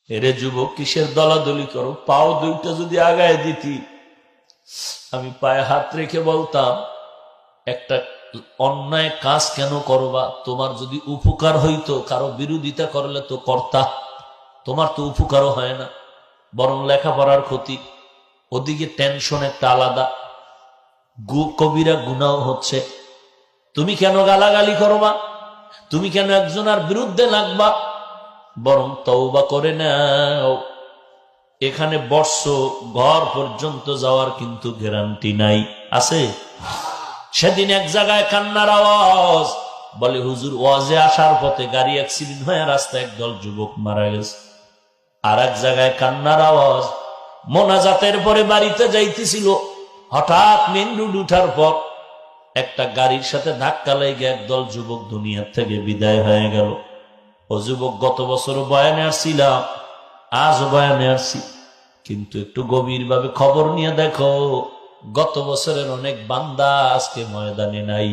এরে যুবক, কিসের দলাদলি করো? পাও দুইটা যদি আগায় দিতি, আমি পায়ে হাত রেখে বলতাম, একটা অন্যায় কাজ কেন করবা? তোমার যদি উপকার হইতো, কারো বিরোধিতা করলে তো করতা, তোমার তো উপকারও হয় না, বরং লেখাপড়ার ক্ষতি। ওদিকে টেনশন একটা আলাদা, কবিরা গুনাহ হচ্ছে। তুমি কেন গালাগালি করবা? তুমি কেন একজনের বিরুদ্ধে লাগবা? বরং তওবা করে নাও। এখানে বর্ষ ঘর পর্যন্ত যাওয়ার কিন্তু গ্যারান্টি নাই, আছে? সেদিন এক জায়গায় কান্নার আওয়াজ, বলে হুজুর ওয়াজে আসার পথে গাড়ি অ্যাক্সিডেন্ট হয়ে রাস্তায় একদল যুবক মারা গেছে। আর এক জায়গায় কান্নার আওয়াজ, মোনাজাতের পরে বাড়িতে যাইতেছিল, হঠাৎ মেন রোড উঠার পর একটা গাড়ির সাথে ধাক্কা লেগে একদল যুবক দুনিয়ার থেকে বিদায় হয়ে গেল। ও যুবক, গত বছর বয়ানে আসছিলাম, আজ বয়ানে আসছি, কিন্তু একটু গভীর ভাবে খবর নিয়ে দেখো, গত বছরের অনেক বান্দা আজকে ময়দানে নাই।